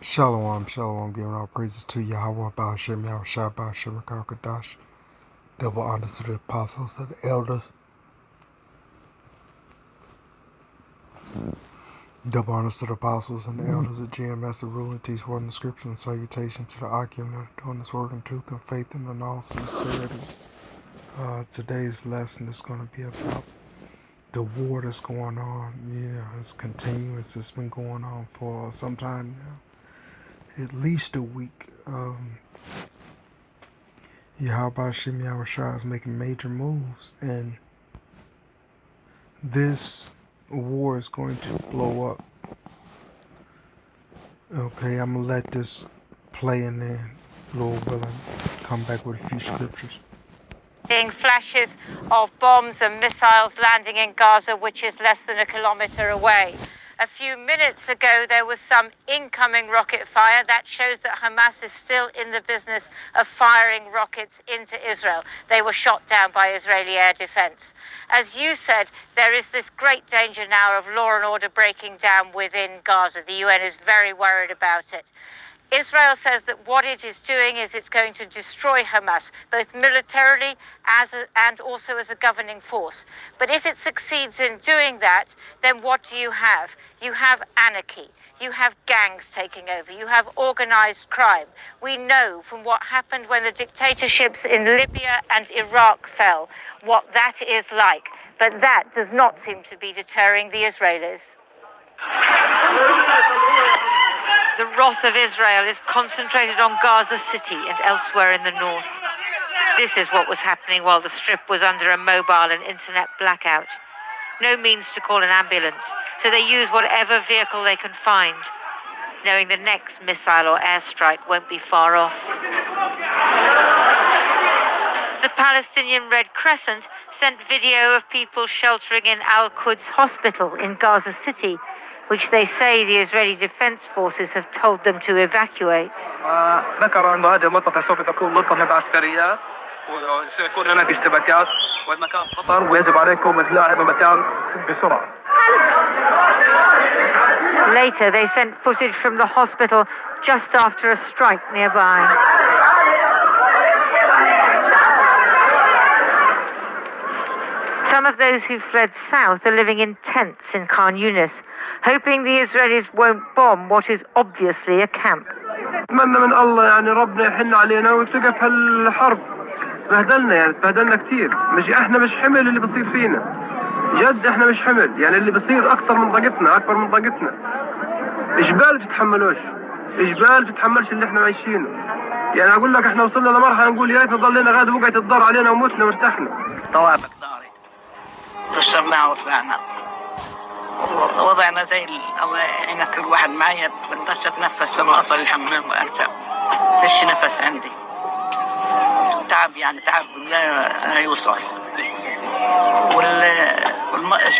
Shalom, shalom, giving all praises to Yahweh, Ba'ashem, Yahweh, Shabbat, Shemekar, Kadash. Double honors to the apostles and the elders. Double honors to the apostles and the elders of GMS, the rule and teach word in the scripture, and salutation to the Akim that are doing this work in truth and faith and in all sincerity. Today's lesson is going to be about the war that's going on. Yeah, it's continuous. It's been going on for some time now, at least a week. Yahweh Shem Yahushua is making major moves, and this war is going to blow up. Okay, I'm going to let this play and then, Lord willing, come back with a few scriptures. Seeing flashes of bombs and missiles landing in Gaza, which is less than a kilometer away. A few minutes ago, there was some incoming rocket fire. That shows that Hamas is still in the business of firing rockets into Israel. They were shot down by Israeli air defense. As you said, there is this great danger now of law and order breaking down within Gaza. The UN is very worried about it. Israel says that what it is doing is it's going to destroy Hamas, both militarily and also as a governing force. But if it succeeds in doing that, then what do you have? You have anarchy. You have gangs taking over. You have organized crime. We know from what happened when the dictatorships in Libya and Iraq fell, what that is like. But that does not seem to be deterring the Israelis. The wrath of Israel is concentrated on Gaza City and elsewhere in the north. This is what was happening while the Strip was under a mobile and internet blackout. No means to call an ambulance, so they use whatever vehicle they can find, knowing the next missile or airstrike won't be far off. The Palestinian Red Crescent sent video of people sheltering in Al-Quds Hospital in Gaza City, which they say the Israeli Defense Forces have told them to evacuate. ذكر أن هذه المنطقة سوف تكون منطقة عسكرية وسيكون هناك اشتباكات والمكان خطر ويجب عليكم إخلاء المكان بسرعة. Later, they sent footage from the hospital just after a strike nearby. Some of those who fled south are living in tents in Khan Yunis, hoping the Israelis won't bomb what is obviously a camp. أتمنى من الله يعني ربنا يحن علينا وتوقف هالحرب. تبهدلنا كثير. إحنا مش حمل اللي بصير فينا. جد إحنا مش حمل، يعني اللي بصير أكثر من طاقتنا، أكبر من طاقتنا. إجبال بتتحملوش. إجبال بتتحملش اللي إحنا عايشينه. يعني أقول لك إحنا وصلنا لمرحلة نقول يا ريت ضلينا غاد وقعت الضر علينا وموتنا وارتحنا. طوابق داري. كسرناها وطلعنا ووضعنا زي الله يعينك كل واحد معي بنقدرش اتنفس لما اصل الحمام وارتب فيش نفس عندي تعب يعني تعب لا يوصف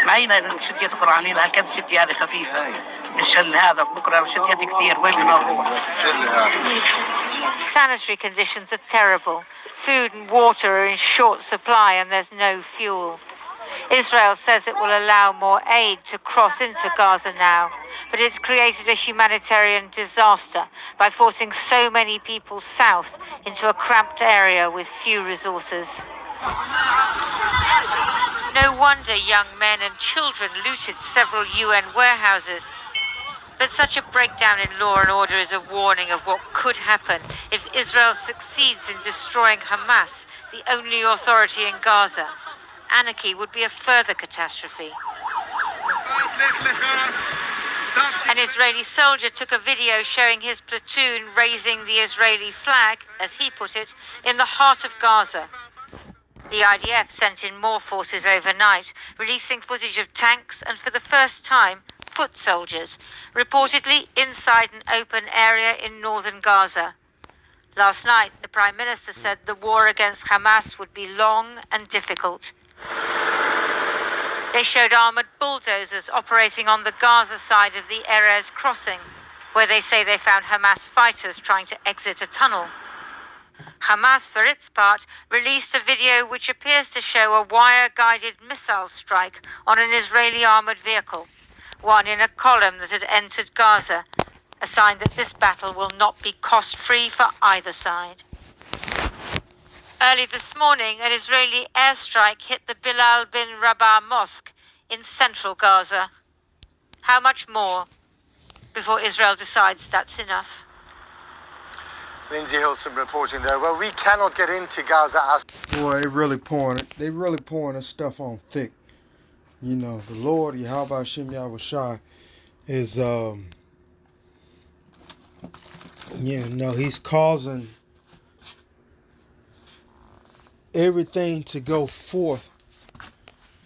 معينا الشتية تقرأ علينا هالكد الشتية هذه خفيفة الشل هذا بكرة الشتية كثير وين بنروح. Sanitary conditions are terrible. Food and water are in short supply and there's no fuel. Israel says it will allow more aid to cross into Gaza now, but it's created a humanitarian disaster by forcing so many people south into a cramped area with few resources. No wonder young men and children looted several UN warehouses. But such a breakdown in law and order is a warning of what could happen if Israel succeeds in destroying Hamas, the only authority in Gaza. Anarchy would be a further catastrophe. An Israeli soldier took a video showing his platoon raising the Israeli flag, as he put it, in the heart of Gaza. The IDF sent in more forces overnight, releasing footage of tanks and, for the first time, foot soldiers, reportedly inside an open area in northern Gaza. Last night, the Prime Minister said the war against Hamas would be long and difficult. They showed armored bulldozers operating on the Gaza side of the Erez crossing, where they say they found Hamas fighters trying to exit a tunnel. Hamas, for its part, released a video which appears to show a wire-guided missile strike on an Israeli armored vehicle, one in a column that had entered Gaza. a sign that this battle will not be cost-free for either side. Early this morning, an Israeli airstrike hit the Bilal bin Rabah Mosque in central Gaza. How much more before Israel decides that's enough? Lindsay Hilson reporting there. Well, we cannot get into Gaza ourselves. Boy, they really pouring this stuff on thick. You know, the Lord, Yahweh Shem Yahushai, is, he's causing everything to go forth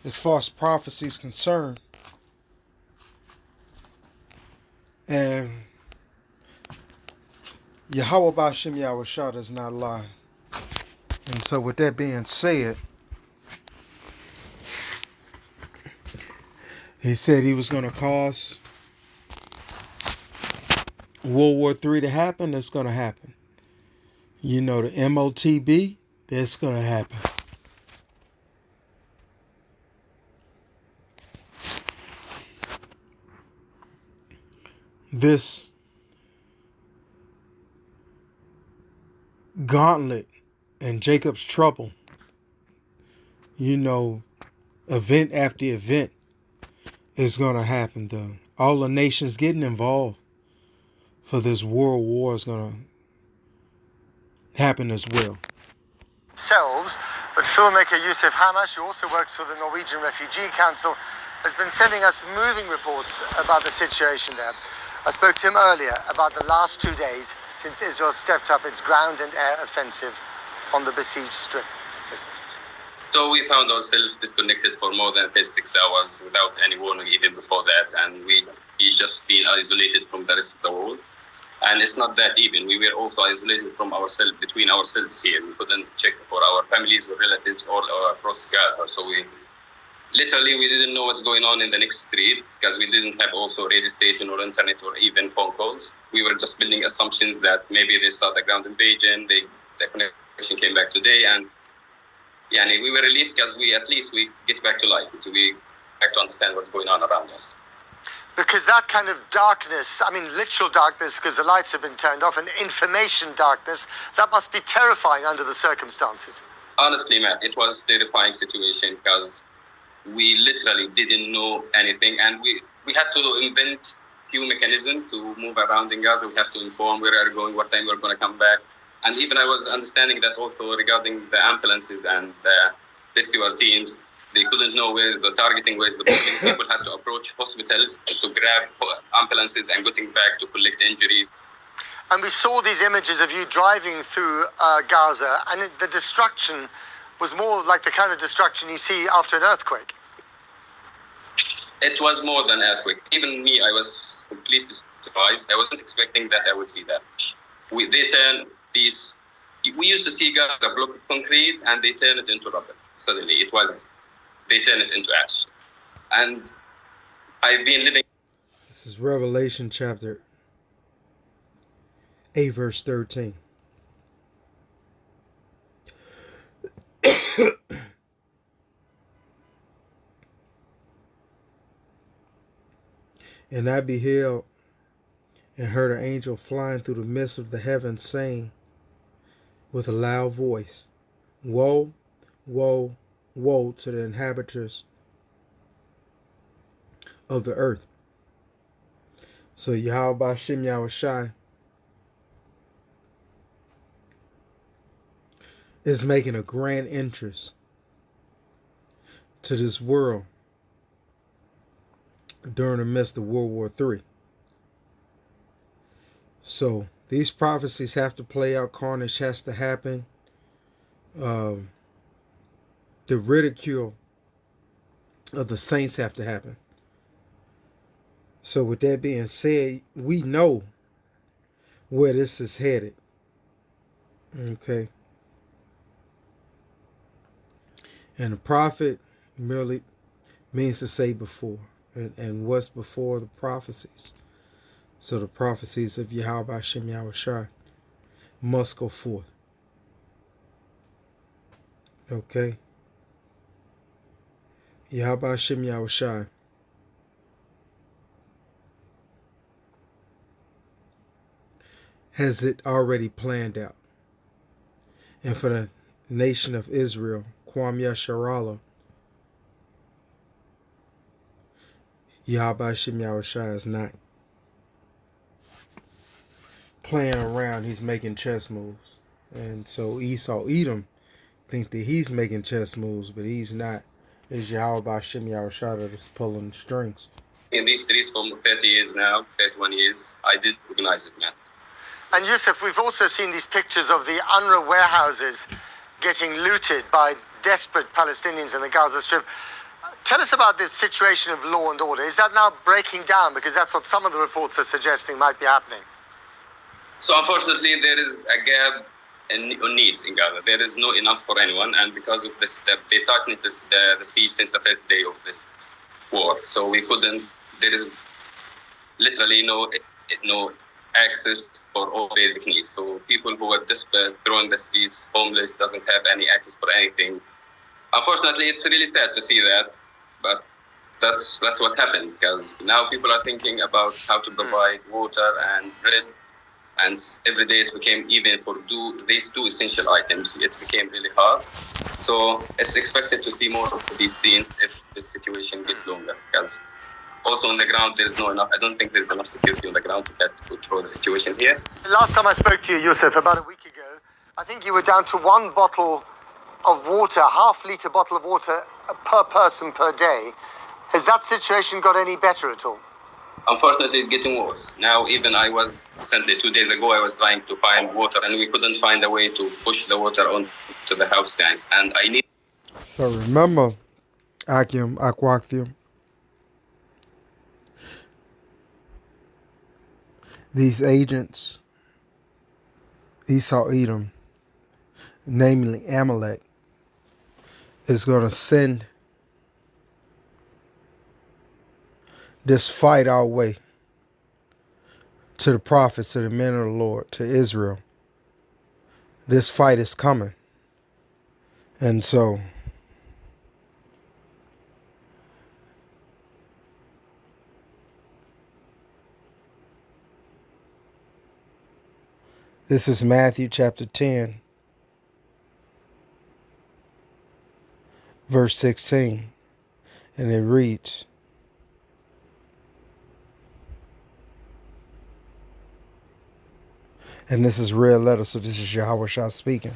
as far as prophecy is concerned. And Yahweh Shem Yahushua does not lie. And so with that being said, he said he was going to cause World War III to happen. That's going to happen. You know, the MOTB, that's going to happen. This gauntlet and Jacob's trouble, you know, event after event is going to happen. All the nations getting involved for this world war is going to happen as well. But filmmaker Yusuf Hamash, who also works for the Norwegian Refugee Council, has been sending us moving reports about the situation there. I spoke to him earlier about the last 2 days since Israel stepped up its ground and air offensive on the besieged strip. Listen. So we found ourselves disconnected for more than 36 hours without any warning even before that, and we just been isolated from the rest of the world. And it's not that even. We were also isolated from ourselves, between ourselves here. We couldn't check for our families or relatives all across Gaza. So we didn't know what's going on in the next street because we didn't have also radio station or internet or even phone calls. We were just building assumptions that maybe they saw the ground invasion, the connection came back today, and we were relieved because we get back to life, we back to understand what's going on around us. Because that kind of darkness, I mean literal darkness because the lights have been turned off, and information darkness, that must be terrifying under the circumstances. Honestly, Matt, it was a terrifying situation because we literally didn't know anything, and we had to invent few mechanisms to move around in Gaza. We have to inform where we are going, what time we're going to come back. And even I was understanding that also regarding the ambulances and the rescue teams, they couldn't know where the targeting, where is the booking. People had to approach hospitals to grab ambulances and getting back to collect injuries. And we saw these images of you driving through Gaza, and the destruction was more like the kind of destruction you see after an earthquake. It was more than earthquake. Even me, I was completely surprised. I wasn't expecting that I would see that. We used to see Gaza block of concrete, and they turn it into rubble. Suddenly, they turn it into ash. And I've been living. This is Revelation chapter 8, verse 13. And I beheld and heard an angel flying through the midst of the heavens, saying with a loud voice, Woe, woe, woe to the inhabitants of the earth. So Yahweh Shem Yahushai is making a grand entrance to this world during the midst of World War III. So these prophecies have to play out. Carnage has to happen. The ridicule of the saints have to happen. So with that being said, we know where this is headed. Okay. And the prophet merely means to say before. And what's before the prophecies. So the prophecies of Yahweh Shem Yahushai must go forth. Okay. Yahweh Shem Yahushai has it already planned out. And for the nation of Israel, Kwam Yasharallah, Yahweh Shem Yahushua is not playing around. He's making chess moves. And so Esau Edom think that he's making chess moves, but he's not. It's Yahweh Shem Yahushua that is pulling the strings. In these streets for 30 years now, 31 years, I did recognize it, man. And Yusuf, we've also seen these pictures of the UNRWA warehouses getting looted by desperate Palestinians in the Gaza Strip. Tell us about the situation of law and order. Is that now breaking down? Because that's what some of the reports are suggesting might be happening. So unfortunately, there is a gap in needs in Gaza. There is not enough for anyone, and because of this, they tightened the siege since the first day of this war. So we couldn't. There is literally no access for all basic needs. So people who are desperate, throwing the streets, homeless, doesn't have any access for anything. Unfortunately, it's really sad to see that, but that's what happened, because now people are thinking about how to provide water and bread, and every day it became, even for these two essential items, it became really hard. So it's expected to see more of these scenes if this situation gets longer, because also on the ground, there is not enough. I don't think there's enough security on the ground to control the situation here. Last time I spoke to you, Yusuf, about a week ago, I think you were down to one bottle of water, half-litre bottle of water per person per day. Has that situation got any better at all? Unfortunately, it's getting worse. Now, even I was recently, 2 days ago, I was trying to find water, and we couldn't find a way to push the water onto the house tanks. And I need. So remember, Akim, Akwakthim, these agents, Esau Edom, namely Amalek, is going to send this fight our way to the prophets, to the men of the Lord, to Israel. This fight is coming. And so this is Matthew chapter 10, verse 16. And it reads, and this is red letter, so this is Yahweh Shah speaking.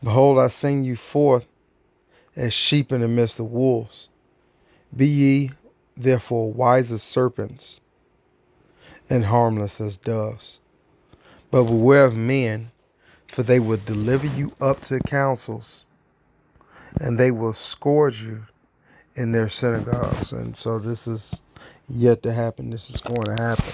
Behold, I send you forth as sheep in the midst of wolves. Be ye therefore wise as serpents and harmless as doves. But beware of men, for they will deliver you up to councils, and they will scourge you in their synagogues. And so this is yet to happen. This is going to happen.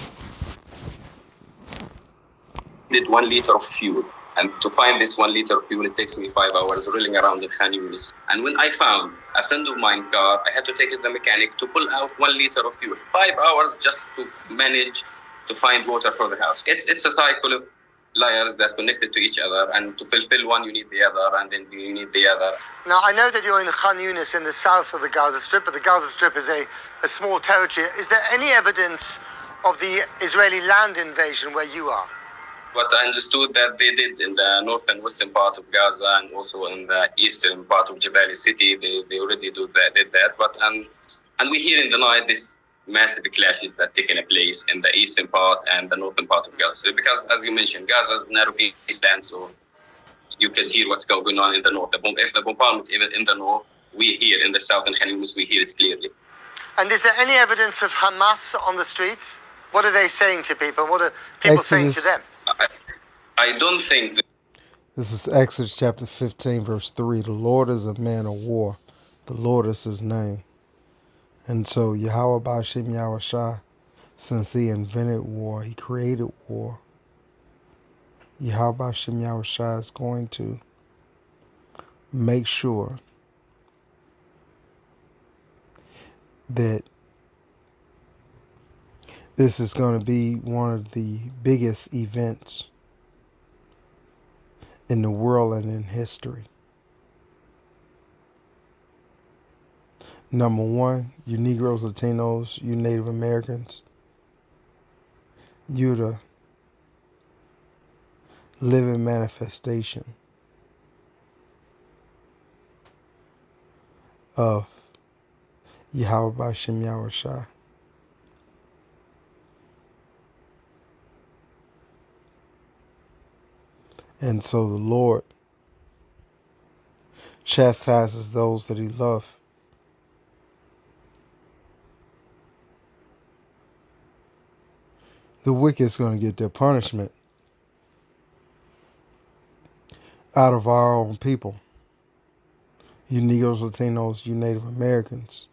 Need 1 liter of fuel, and to find this 1 liter of fuel, it takes me 5 hours rolling around in Khan Yunis. And when I found a friend of mine car, I had to take it to the mechanic to pull out 1 liter of fuel. 5 hours just to manage to find water for the house. It's a cycle of layers that connected to each other, and to fulfill one, you need the other, and then you need the other. Now, I know that you're in Khan Yunis in the south of the Gaza Strip, but the Gaza Strip is a small territory. Is there any evidence of the Israeli land invasion where you are? What I understood that they did in the north and western part of Gaza, and also in the eastern part of Jabali city, they already did that. But and we hear in the night this massive clashes that taking place in the eastern part and the northern part of Gaza. Because as you mentioned, Gaza is narrow land, so you can hear what's going on in the north. If the bombardment even in the north, we hear in the south and Khan Yunis, we hear it clearly. And is there any evidence of Hamas on the streets? What are they saying to people? What are people saying to them? I don't think that. This is Exodus chapter 15, verse 3. The Lord is a man of war. The Lord is his name. And so Yahweh Ba'ashem Yahushua, since he invented war, he created war. Yahweh Ba'ashem Yahushua is going to make sure that this is going to be one of the biggest events in the world and in history. Number one, you Negroes, Latinos, you Native Americans, you the living manifestation of Yahweh B'Shem Yahushua. And so the Lord chastises those that he loves. The wicked is going to get their punishment out of our own people. You Negroes, Latinos, you Native Americans.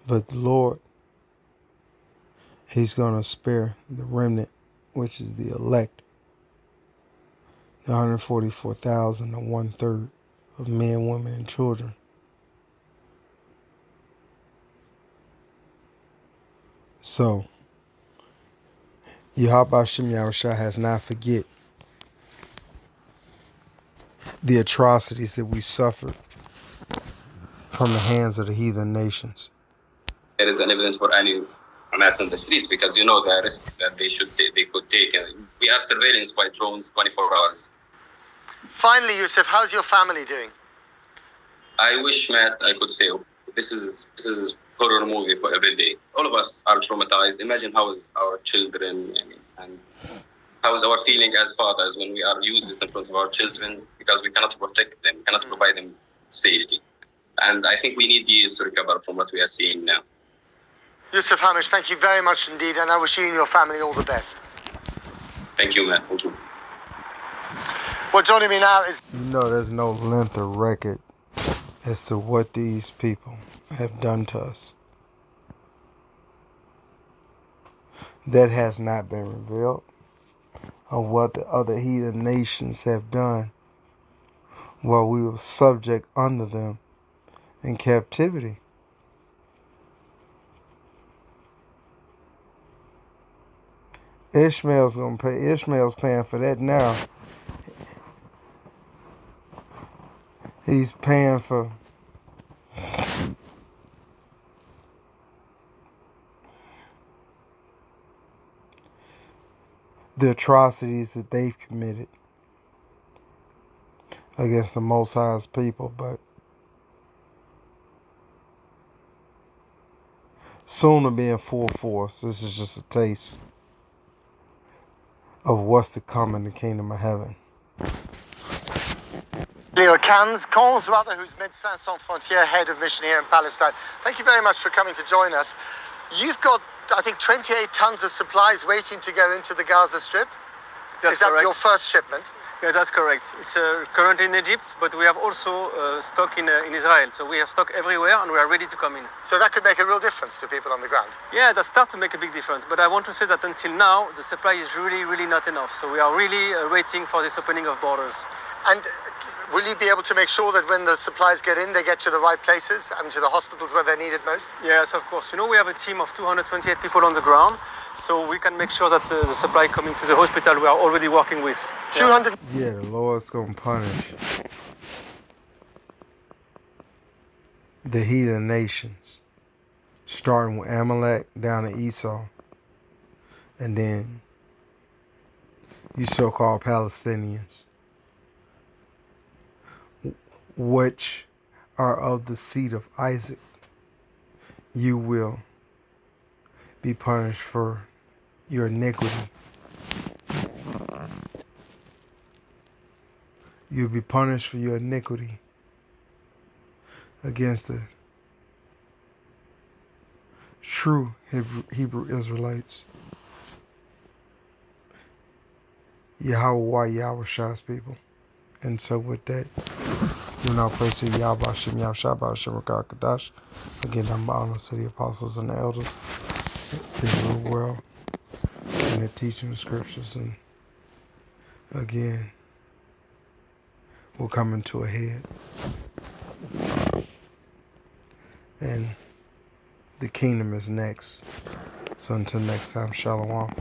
But the Lord, he's going to spare the remnant, which is the elect, the 144,000, or 1/3 of men, women, and children. So, Yahweh B'Shem Yahushua has not forget the atrocities that we suffered from the hands of the heathen nations. There is an evidence for any mass in the streets because you know the risk that they could take. And we have surveillance by drones 24 hours. Finally, Yusuf, how's your family doing? I wish, Matt, I could say this is horror movie for every day. All of us are traumatized. Imagine how is our children and how is our feeling as fathers when we are used this in front of our children because we cannot protect them, cannot provide them safety. And I think we need years to recover from what we are seeing now. Yusuf Hamish, thank you very much indeed, and I wish you and your family all the best. Thank you, Matt. Thank you. Well, joining me now is... You know, there's no length of record as to what these people have done to us. That has not been revealed, of what the other heathen nations have done while we were subject under them in captivity. Ishmael's gonna pay. Ishmael's paying for that now. He's paying for the atrocities that they've committed against the Most High's people, but soon to be in full force. This is just a taste of what's to come in the kingdom of heaven. Leo Cans, who's Médecins Sans Frontières head of mission here in Palestine. Thank you very much for coming to join us. You've got, I think, 28 tons of supplies waiting to go into the Gaza Strip. That's Is that correct. your first shipment? Yes, that's correct. It's currently in Egypt, but we have also stock in Israel. So we have stock everywhere and we are ready to come in. So that could make a real difference to people on the ground. Yeah, that starts to make a big difference. But I want to say that until now, the supply is really not enough. So we are really waiting for this opening of borders. And will you be able to make sure that when the supplies get in, they get to the right places and to the hospitals where they're needed most? Yes, of course. You know, we have a team of 228 people on the ground. So we can make sure that the supply coming to the hospital we are already working with. 200. Yeah, the Lord's going to punish the heathen nations, starting with Amalek down to Esau, and then you so-called Palestinians, which are of the seed of Isaac. You will be punished for your iniquity. You'll be punished for your iniquity against the true Hebrew Israelites. Yahweh Yahushua's people. And so with that, you now pray to Yahweh B'Shem Yahushua B'Shem Rakah Kadash. Again, I'm honored to the apostles and the elders, the world, and the teaching the scriptures. And again, will come into a head. And the kingdom is next. So until next time, Shalom.